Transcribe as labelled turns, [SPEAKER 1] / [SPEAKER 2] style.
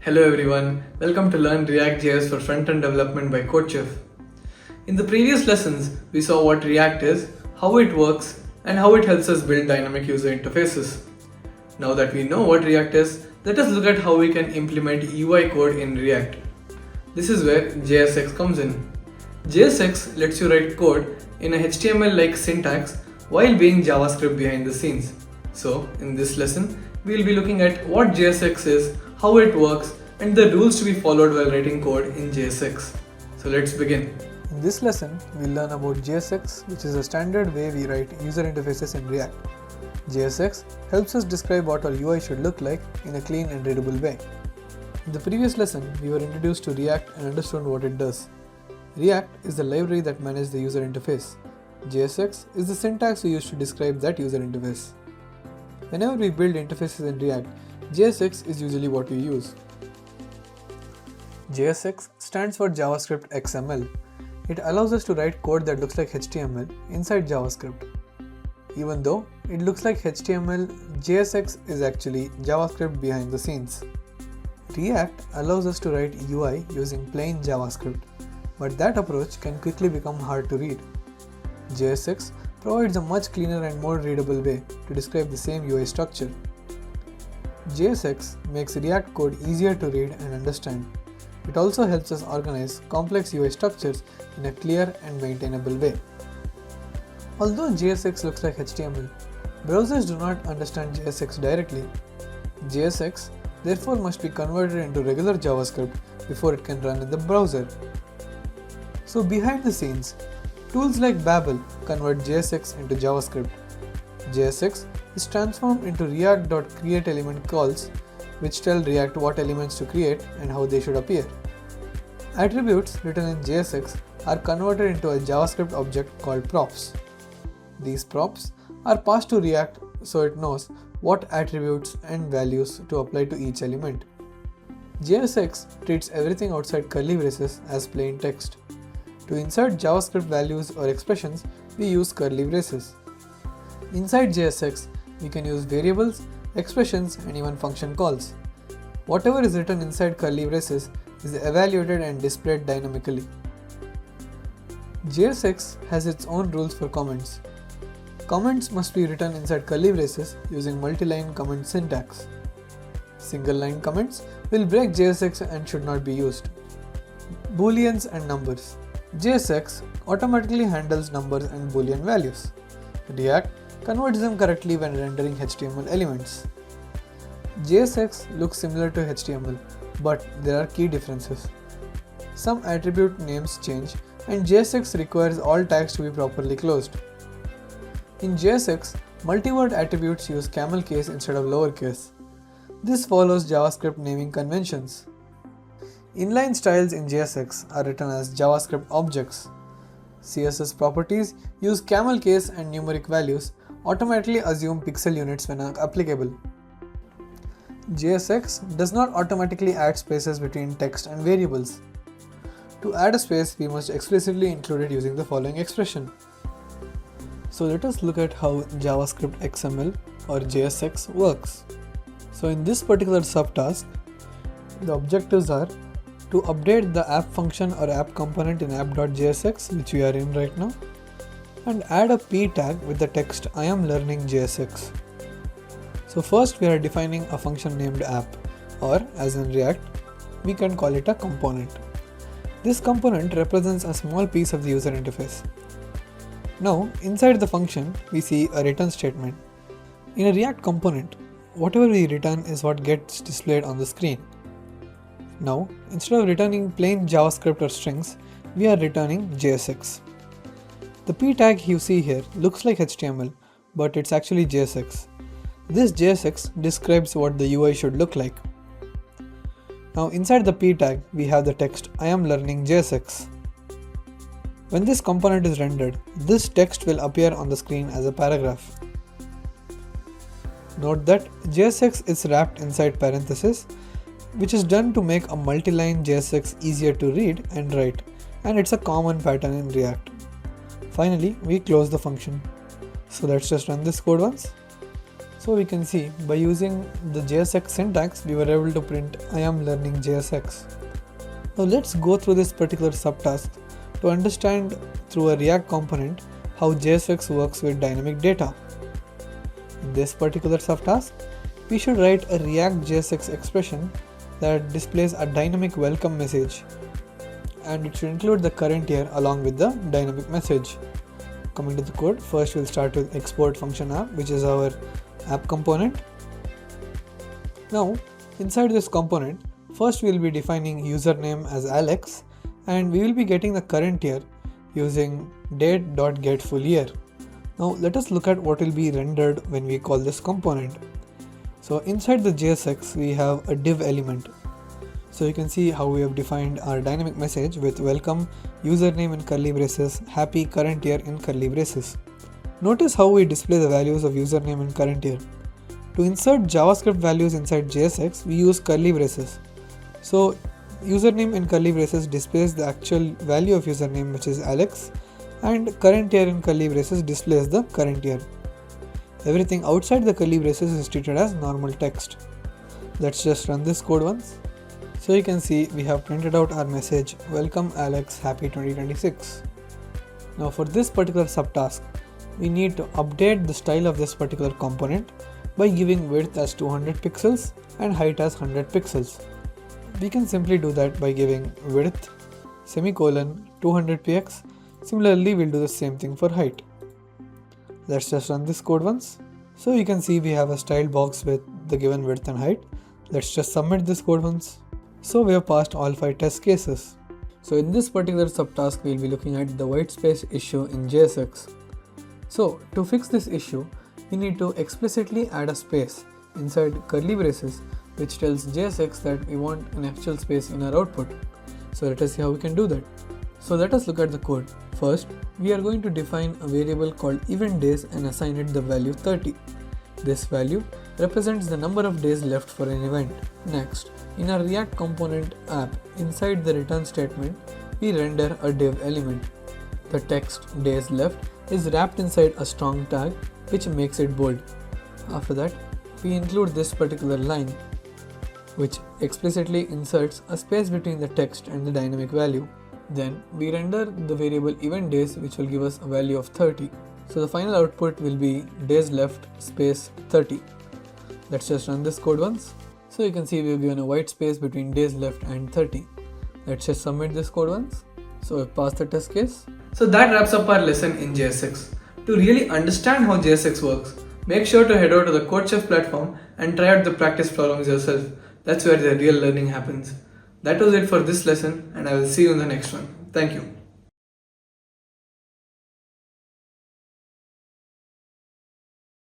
[SPEAKER 1] Hello everyone, welcome to Learn ReactJS for front-end development by CodeChef. In the previous lessons, we saw what React is, how it works, and how it helps us build dynamic user interfaces. Now that we know what React is, let us look at how we can implement UI code in React. This is where JSX comes in. JSX lets you write code in a HTML-like syntax while being JavaScript behind the scenes. So, in this lesson, we will be looking at what JSX is, how it works, and the rules to be followed while writing code in JSX. So let's begin.
[SPEAKER 2] In this lesson, we'll learn about JSX, which is a standard way we write user interfaces in React. JSX helps us describe what our UI should look like in a clean and readable way. In the previous lesson, we were introduced to React and understood what it does. React is the library that manages the user interface. JSX is the syntax we use to describe that user interface. Whenever we build interfaces in React, JSX is usually what we use. JSX stands for JavaScript XML. It allows us to write code that looks like HTML inside JavaScript. Even though it looks like HTML, JSX is actually JavaScript behind the scenes. React allows us to write UI using plain JavaScript, but that approach can quickly become hard to read. JSX provides a much cleaner and more readable way to describe the same UI structure. JSX makes React code easier to read and understand. It also helps us organize complex UI structures in a clear and maintainable way. Although JSX looks like HTML, browsers do not understand JSX directly. JSX therefore must be converted into regular JavaScript before it can run in the browser. So behind the scenes, tools like Babel convert JSX into JavaScript. JSX is transformed into React.createElement calls, which tell React what elements to create and how they should appear. Attributes written in JSX are converted into a JavaScript object called props. These props are passed to React so it knows what attributes and values to apply to each element. JSX treats everything outside curly braces as plain text. To insert JavaScript values or expressions, we use curly braces. Inside JSX, we can use variables, expressions, and even function calls. Whatever is written inside curly braces is evaluated and displayed dynamically. JSX has its own rules for comments. Comments must be written inside curly braces using multi-line comment syntax. Single-line comments will break JSX and should not be used. Booleans and numbers. JSX automatically handles numbers and boolean values. React converts them correctly when rendering HTML elements. JSX looks similar to HTML, but there are key differences. Some attribute names change, and JSX requires all tags to be properly closed. In JSX, multi-word attributes use camel case instead of lowercase. This follows JavaScript naming conventions. Inline styles in JSX are written as JavaScript objects. CSS properties use camel case and numeric values, automatically assume pixel units when applicable. JSX does not automatically add spaces between text and variables. To add a space, we must explicitly include it using the following expression. So let us look at how JavaScript XML or JSX works. So in this particular subtask, the objectives are to update the app function or app component in app.jsx, which we are in right now, and add a p tag with the text I am learning JSX. So first we are defining a function named app, or as in React, we can call it a component. This component represents a small piece of the user interface. Now inside the function we see a return statement. In a React component, whatever we return is what gets displayed on the screen. Now, instead of returning plain JavaScript or strings, we are returning JSX. The p tag you see here looks like HTML, but it's actually JSX. This JSX describes what the UI should look like. Now inside the p tag, we have the text I am learning JSX. When this component is rendered, this text will appear on the screen as a paragraph. Note that JSX is wrapped inside parentheses, which is done to make a multi-line JSX easier to read and write, and it's a common pattern in React. Finally, we close the function. So let's just run this code once. So we can see by using the JSX syntax, we were able to print I am learning JSX. Now let's go through this particular subtask to understand through a React component how JSX works with dynamic data. In this particular subtask, we should write a React JSX expression that displays a dynamic welcome message, and it should include the current year along with the dynamic message. Coming to the code, first we'll start with export function app, which is our app component. Now inside this component, first we'll be defining username as Alex, and we will be getting the current year using date.getFullYear. Now let us look at what will be rendered when we call this component. So inside the JSX we have a div element. So you can see how we have defined our dynamic message with welcome, username in curly braces, happy, current year in curly braces. Notice how we display the values of username and current year. To insert JavaScript values inside JSX, we use curly braces. So username in curly braces displays the actual value of username, which is Alex, and current year in curly braces displays the current year. Everything outside the curly braces is treated as normal text. Let's just run this code once. So you can see we have printed out our message, welcome Alex, happy 2026. Now for this particular subtask, we need to update the style of this particular component by giving width as 200 pixels and height as 100 pixels. We can simply do that by giving width, semicolon, 200 px. Similarly, we'll do the same thing for height. Let's just run this code once. So you can see we have a style box with the given width and height. Let's just submit this code once. So we have passed all 5 test cases. So in this particular subtask, we'll be looking at the whitespace issue in JSX. So to fix this issue, we need to explicitly add a space inside curly braces, which tells JSX that we want an actual space in our output. So let us see how we can do that. So let us look at the code. First, we are going to define a variable called event days and assign it the value 30. This value represents the number of days left for an event. Next, in our React component app, inside the return statement, we render a div element. The text days left is wrapped inside a strong tag, which makes it bold. After that, we include this particular line, which explicitly inserts a space between the text and the dynamic value. Then we render the variable event days, which will give us a value of 30. So the final output will be days left space 30. Let's just run this code once. So you can see we've given a white space between days left and 30. Let's just submit this code once. So we've passed the test case.
[SPEAKER 1] So that wraps up our lesson in JSX. To really understand how JSX works, make sure to head over to the CodeChef platform and try out the practice problems yourself. That's where the real learning happens. That was it for this lesson, and I will see you in the next one. Thank you.